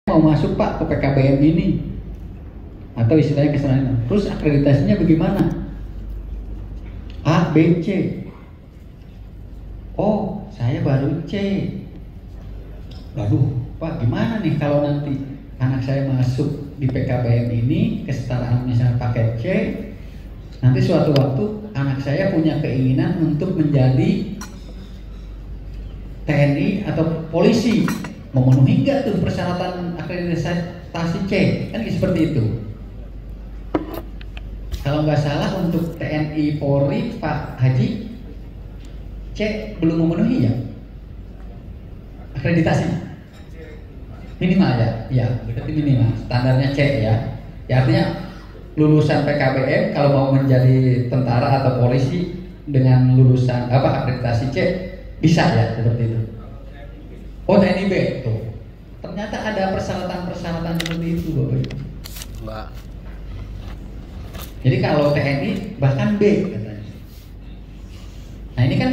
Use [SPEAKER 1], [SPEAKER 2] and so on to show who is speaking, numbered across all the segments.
[SPEAKER 1] mau masuk Pak ke PKBM ini, atau istilahnya kesalahan. Terus akreditasinya bagaimana? A, B, C. Oh, saya baru C. Waduh, Pak, gimana nih kalau nanti anak saya masuk di PKBM ini, kesetaraan misalnya paket C, nanti suatu waktu anak saya punya keinginan untuk menjadi TNI atau polisi, memenuhi nggak tuh persyaratan akreditasi C? Kan seperti itu. Kalau nggak salah untuk TNI Polri, Pak Haji, C belum memenuhi ya akreditasi minimal ya, berarti minimal standarnya C ya. Ya artinya lulusan PKBM kalau mau menjadi tentara atau polisi dengan lulusan akreditasi C bisa ya seperti itu. Oh TNI B tuh. Ternyata ada persyaratan seperti itu Bapak Ibu.
[SPEAKER 2] Mbak.
[SPEAKER 1] Jadi kalau TNI bahkan B katanya. Nah ini kan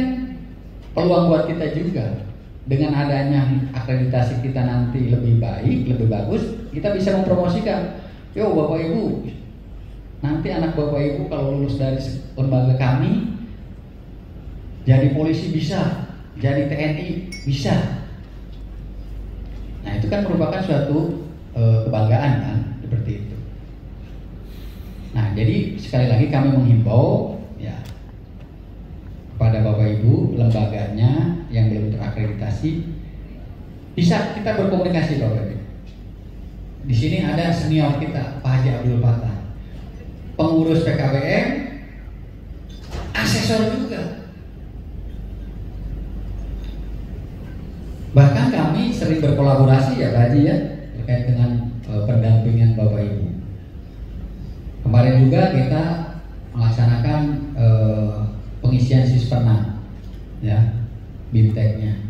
[SPEAKER 1] peluang buat kita juga. Dengan adanya akreditasi kita nanti lebih baik, lebih bagus, kita bisa mempromosikan. Yo Bapak Ibu, nanti anak Bapak Ibu kalau lulus dari lembaga kami jadi polisi bisa, jadi TNI bisa. Nah itu kan merupakan suatu kebanggaan kan, seperti itu. Nah jadi sekali lagi kami menghimbau ya kepada Bapak Ibu lembaganya yang belum terakreditasi, bisa kita berkomunikasi Bapak Ibu. Di sini ada senior kita Pak Haji Abdul Fatah, pengurus PKBM, asesor juga. Bahkan kami sering berkolaborasi ya Pak Haji ya terkait dengan pendampingan Bapak Ibu. Kemarin juga kita melaksanakan pengisian sisperna ya BIMTEK-nya.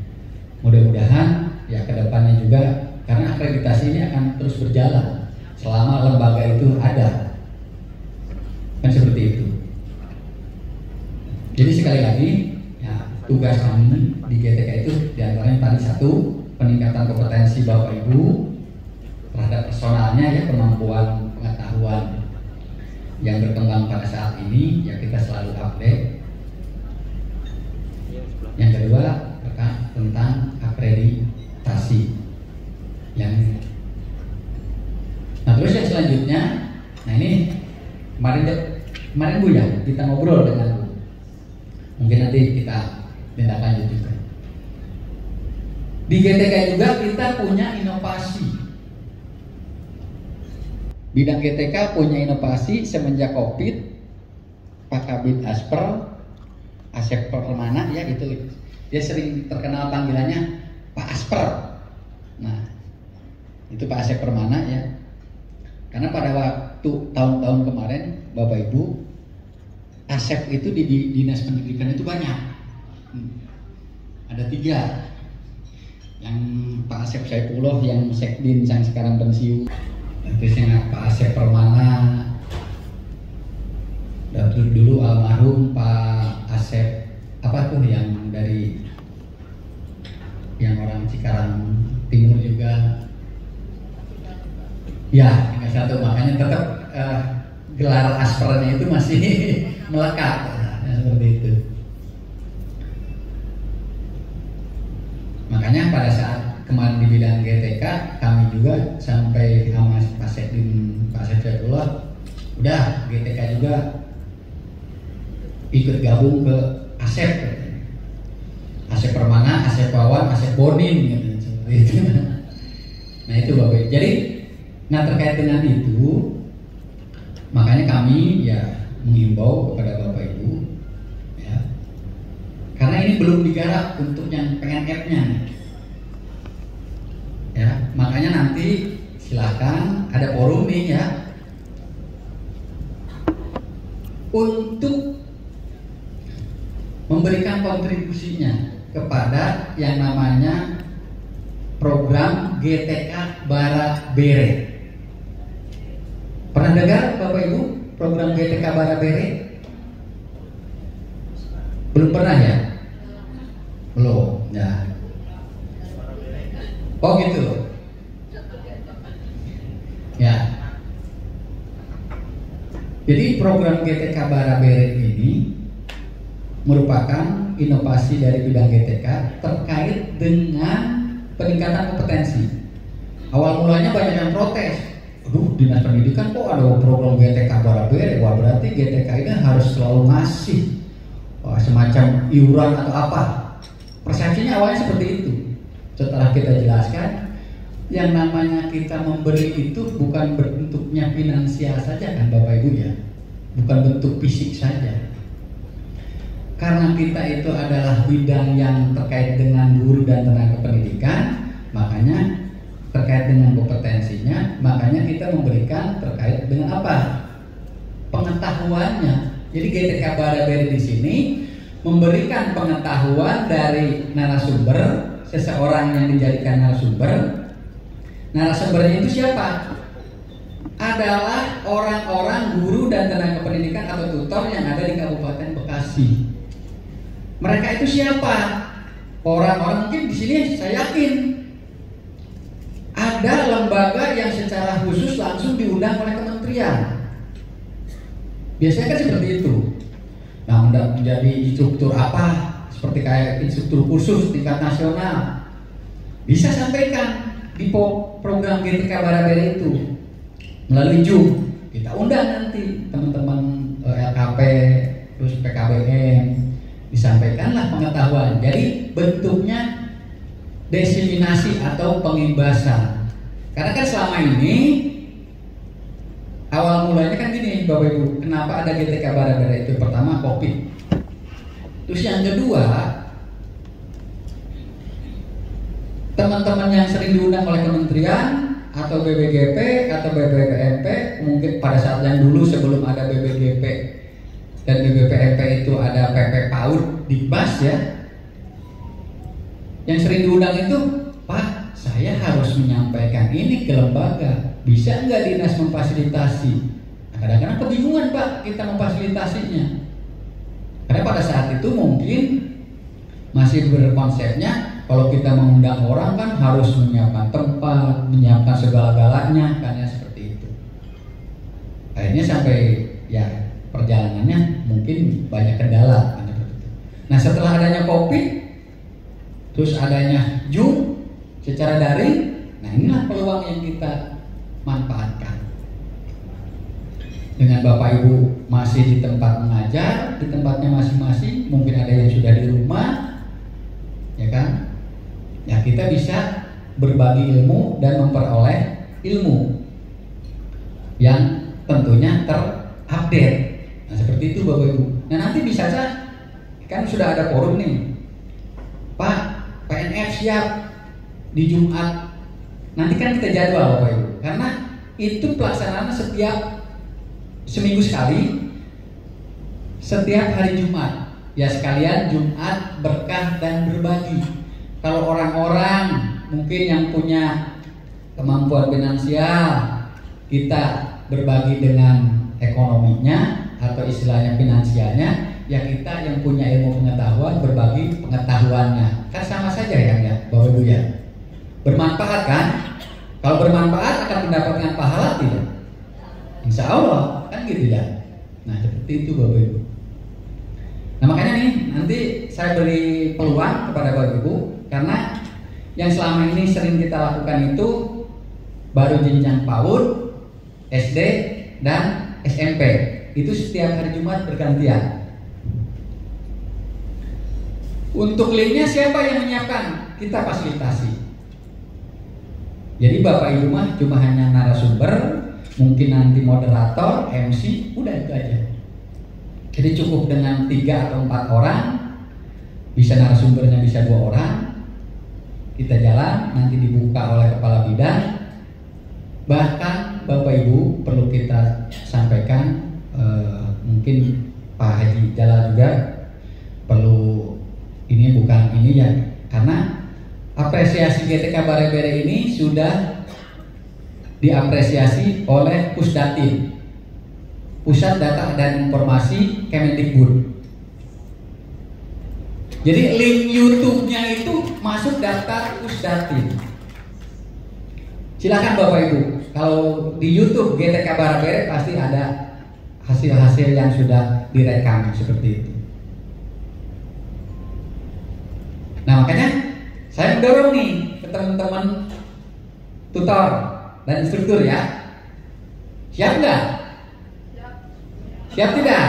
[SPEAKER 1] Mudah-mudahan ya kedepannya juga, karena akreditasi ini akan terus berjalan selama lembaga itu ada, kan seperti itu. Jadi sekali lagi ya, tugas kami di GTK itu diantaranya tadi satu, peningkatan kompetensi Bapak Ibu terhadap personalnya ya, kemampuan pengetahuan yang berkembang pada saat ini ya kita selalu update. Yang kedua terkait tentang akreditasi nah terus yang selanjutnya, nah ini kemarin Bu ya kita ngobrol dengan Bu, mungkin nanti kita tindak lanjut juga. Di GTK juga kita punya inovasi. Bidang GTK punya inovasi semenjak COVID. Pak Kabid Asep Permana ya, itu dia sering terkenal panggilannya Pak Asper. Nah itu Pak Asep Permana ya, karena pada waktu tahun-tahun kemarin Bapak Ibu, Asep itu di dinas pendidikan itu banyak, ada 3, yang Pak Asep Saifullah yang Sekdin yang sekarang pensiun, terus yang Pak Asep Permana, dan dulu almarhum Pak Asep apa tuh yang dari yang orang Cikarang Timur juga ya, yang satu. Makanya tetap gelar aspernya itu masih melekat seperti itu. Makanya pada saat kemarin di bidang GTK kami juga sampai sama Pak Saifullah, udah GTK juga ikut gabung ke Asep Permana, Asep Wawan, Asep Bonin gitu, seperti itu. Nah itu Bapak. Jadi terkait dengan itu, makanya kami ya menghimbau kepada Bapak Ibu ya, karena ini belum digarap untuk yang pengen app-nya ya, makanya nanti silakan ada forum nih ya untuk memberikan kontribusinya kepada yang namanya program GTK Bara Bere. Pernah dengar Bapak Ibu program GTK Bara Bere? Belum pernah ya? Belum ya. Oh gitu. Jadi program GTK Barabere ini merupakan inovasi dari bidang GTK terkait dengan peningkatan kompetensi. Awal mulanya banyak yang protes. Aduh, Dinas Pendidikan kok ada program GTK Barabere? Wah, berarti GTK ini harus selalu ngasih semacam iuran atau apa. Persepsinya awalnya seperti itu. Setelah kita jelaskan, yang namanya kita memberi itu bukan bentuknya finansial saja kan Bapak Ibu ya, bukan bentuk fisik saja. Karena kita itu adalah bidang yang terkait dengan guru dan tenaga pendidikan, makanya terkait dengan kompetensinya, makanya kita memberikan terkait dengan apa? Pengetahuannya. Jadi GTK Barabere di sini memberikan pengetahuan dari narasumber, seseorang yang dijadikan narasumber. Narasumbernya itu siapa? Adalah orang-orang guru dan tenaga pendidikan atau tutor yang ada di Kabupaten Bekasi. Mereka itu siapa? Orang-orang mungkin di sini saya yakin ada lembaga yang secara khusus langsung diundang oleh kementerian. Biasanya kan seperti itu. Nah, menjadi instruktur apa? Seperti kayak instruktur khusus tingkat nasional. Bisa sampaikan di program GTK Barabere itu melalui Zoom. Kita undang nanti teman-teman LKP terus PKBM, disampaikanlah pengetahuan. Jadi bentuknya diseminasi atau pengimbasan. Karena kan selama ini awal mulanya kan gini Bapak Ibu, kenapa ada GTK Barabere itu? Pertama COVID. Terus yang kedua, teman-teman yang sering diundang oleh kementerian atau BBGP atau BBPMP, mungkin pada saat yang dulu sebelum ada BBGP dan BBPMP itu ada PP PAUD Dikbas ya, yang sering diundang itu, Pak, saya harus menyampaikan ini ke lembaga, bisa nggak dinas memfasilitasi? Nah, kadang-kadang kebingungan Pak kita memfasilitasinya, karena pada saat itu mungkin masih berkonsepnya kalau kita mengundang orang kan harus menyiapkan tempat, menyiapkan segala-galanya, kan ya seperti itu. Akhirnya sampai ya perjalanannya mungkin banyak kendala. Nah, setelah adanya COVID, terus adanya Zoom secara daring, nah inilah peluang yang kita manfaatkan. Dengan Bapak Ibu masih di tempat mengajar, di tempatnya masing-masing, mungkin ada yang sudah di rumah, ya kan? Ya kita bisa berbagi ilmu dan memperoleh ilmu yang tentunya terupdate. Nah seperti itu Bapak Ibu. Nah nanti bisa saja kan sudah ada forum nih, Pak PNF siap di Jumat. Nanti kan kita jadwal Bapak Ibu, karena itu pelaksanaan setiap seminggu sekali, setiap hari Jumat. Ya sekalian Jumat berkah dan berbagi. Kalau orang-orang mungkin yang punya kemampuan finansial, kita berbagi dengan ekonominya atau istilahnya finansialnya, ya kita yang punya ilmu pengetahuan berbagi pengetahuannya. Kan sama saja ya Bapak Ibu ya. Bermanfaat kan? Kalau bermanfaat akan mendapatkan pahala tidak? Insya Allah kan gitu ya. Nah seperti itu Bapak Ibu. Nah makanya nih nanti saya beri peluang kepada Bapak Ibu, karena yang selama ini sering kita lakukan itu baru jenjang PAUD, SD, dan SMP. Itu setiap hari Jumat bergantian. Untuk linknya siapa yang menyiapkan? Kita fasilitasi. Jadi Bapak Ibu mah cuma hanya narasumber, mungkin nanti moderator, MC, udah itu aja. Jadi cukup dengan 3 atau 4 orang, bisa narasumbernya bisa 2 orang. Kita jalan, nanti dibuka oleh kepala bidang. Bahkan Bapak Ibu perlu kita sampaikan, mungkin Pak Haji Jalal juga perlu, ini bukan ini ya, karena apresiasi GTK Barabere ini sudah diapresiasi oleh Pusdatin, Pusat Data dan Informasi Kemendikbud. Jadi link YouTube-nya itu masuk daftar Pusdatin. Silakan Bapak Ibu, kalau di YouTube GTK Barabere pasti ada hasil-hasil yang sudah direkam seperti itu. Nah makanya saya mendorong nih ke teman-teman tutor dan instruktur ya. Siap nggak? Siap tidak?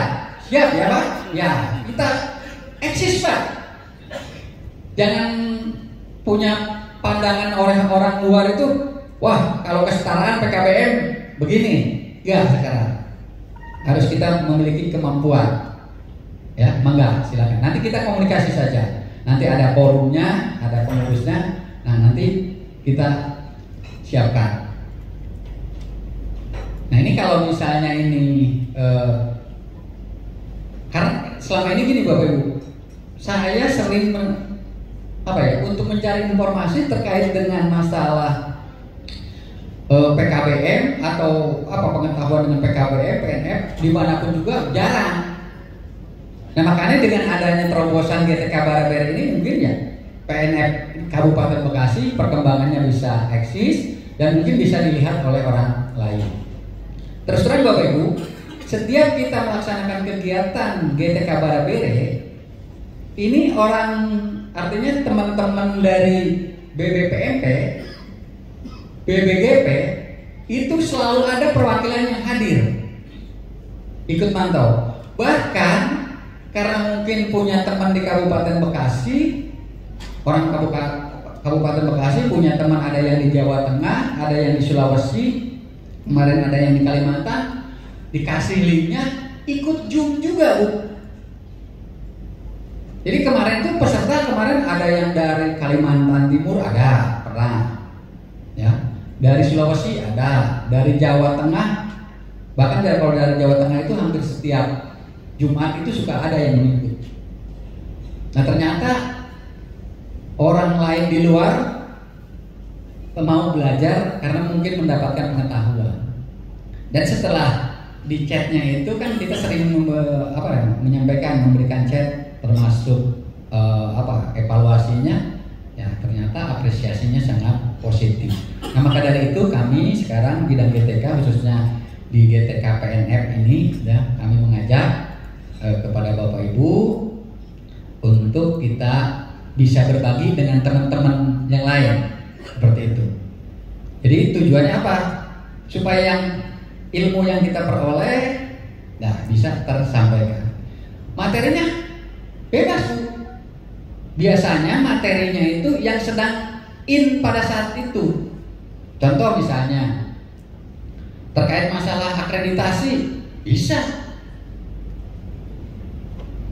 [SPEAKER 1] Siap ya Pak? Ya, kita eksis Pak. Jangan punya pandangan orang-orang luar itu, wah kalau kesetaraan PKBM begini. Enggak sekarang. Harus kita memiliki kemampuan. Ya, mangga silakan. Nanti kita komunikasi saja. Nanti ada forumnya, ada pengurusnya. Nah nanti kita siapkan. Nah ini kalau misalnya ini karena selama ini gini Bapak Ibu, saya sering untuk mencari informasi terkait dengan masalah PKBM atau pengetahuan dengan PKBM, PNF dimanapun juga jarang. Nah makanya dengan adanya terobosan GTK Barabere ini mungkin ya PNF Kabupaten Bekasi perkembangannya bisa eksis dan mungkin bisa dilihat oleh orang lain. Terus terang Bapak Ibu, setiap kita melaksanakan kegiatan GTK Barabere, ini artinya teman-teman dari BBPMP, BBGP, itu selalu ada perwakilan yang hadir, ikut mantau. Bahkan karena mungkin punya teman di Kabupaten Bekasi, orang Kabupaten Bekasi punya teman ada yang di Jawa Tengah, ada yang di Sulawesi, kemarin ada yang di Kalimantan, dikasih linknya, ikut Zoom juga Bu. Jadi kemarin tuh peserta ada yang dari Kalimantan Timur ada, pernah ya, dari Sulawesi ada, dari Jawa Tengah, bahkan kalau dari Jawa Tengah itu hampir setiap Jumat itu suka ada yang mengikut. Nah ternyata orang lain di luar mau belajar karena mungkin mendapatkan pengetahuan. Dan setelah di chatnya itu kan kita sering menyampaikan, memberikan chat termasuk evaluasinya, ya ternyata apresiasinya sangat positif. Nah maka dari itu kami sekarang bidang GTK khususnya di GTK PNF ini ya kami mengajak kepada Bapak Ibu untuk kita bisa berbagi dengan teman-teman yang lain seperti itu. Jadi tujuannya apa? Supaya yang ilmu yang kita peroleh bisa tersampaikan. Materinya bebas Bu. Biasanya materinya itu yang sedang in pada saat itu. Contoh misalnya terkait masalah akreditasi bisa.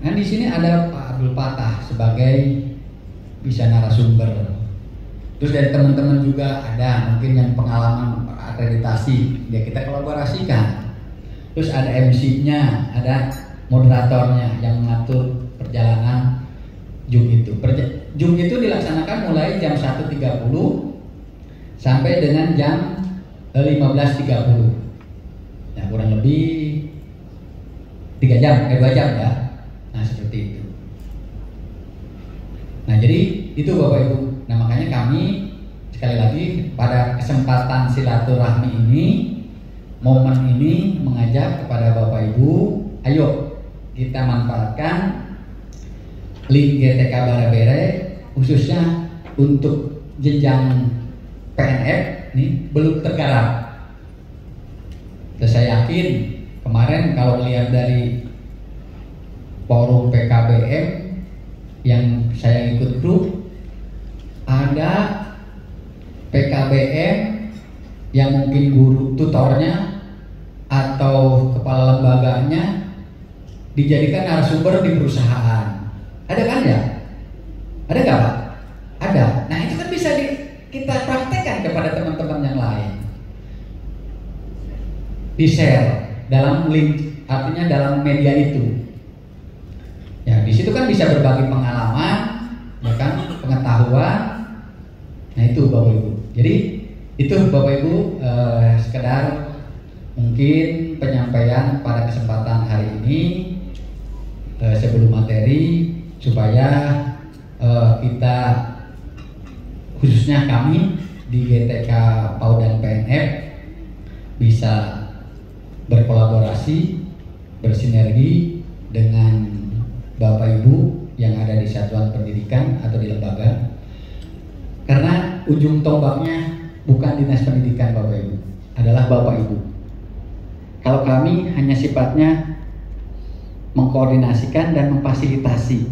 [SPEAKER 1] Nah di sini ada Pak Abdul Fatah sebagai bisa narasumber. Terus dari teman-teman juga ada mungkin yang pengalaman akreditasi, ya kita kolaborasikan. Terus ada MC-nya, ada moderatornya yang mengatur perjalanan Zoom itu. Zoom itu dilaksanakan mulai jam 1.30 sampai dengan jam 15.30. Ya kurang lebih 2 jam ya. Nah seperti itu. Nah jadi itu Bapak Ibu. Nah makanya kami sekali lagi pada kesempatan silaturahmi ini, momen ini mengajak kepada Bapak Ibu, ayo kita manfaatkan link GTK Barabere khususnya untuk jenjang PNF ini belum tergarap. Dan saya yakin kemarin kalau melihat dari forum PKBM yang saya ikut grup, ada PKBM yang mungkin guru tutornya atau kepala lembaganya dijadikan narasumber di perusahaan. Ada kan ya? Ada nggak Pak? Ada. Nah itu kan bisa kita praktekkan kepada teman-teman yang lain. Di share dalam link, artinya dalam media itu. Ya di situ kan bisa berbagi pengalaman, ya kan, pengetahuan. Nah itu Bapak Ibu. Jadi itu Bapak Ibu sekedar mungkin penyampaian pada kesempatan hari ini sebelum materi supaya kita khususnya kami di GTK PAUD dan PNF bisa berkolaborasi bersinergi dengan Bapak Ibu yang ada di satuan pendidikan atau di lembaga, karena ujung tombaknya bukan dinas pendidikan Bapak Ibu, adalah Bapak Ibu. Kalau kami hanya sifatnya mengkoordinasikan dan memfasilitasi,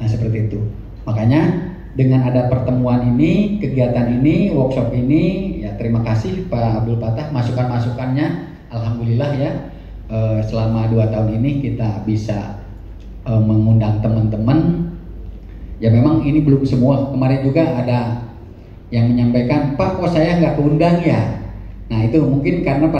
[SPEAKER 1] nah seperti itu. Makanya dengan ada pertemuan ini, kegiatan ini, workshop ini, ya terima kasih Pak Abdul Fattah masukan-masukannya. Alhamdulillah ya, selama 2 tahun ini kita bisa mengundang teman-teman. Ya memang ini belum semua. Kemarin juga ada yang menyampaikan, Pak kok saya nggak keundang ya. Nah itu mungkin karena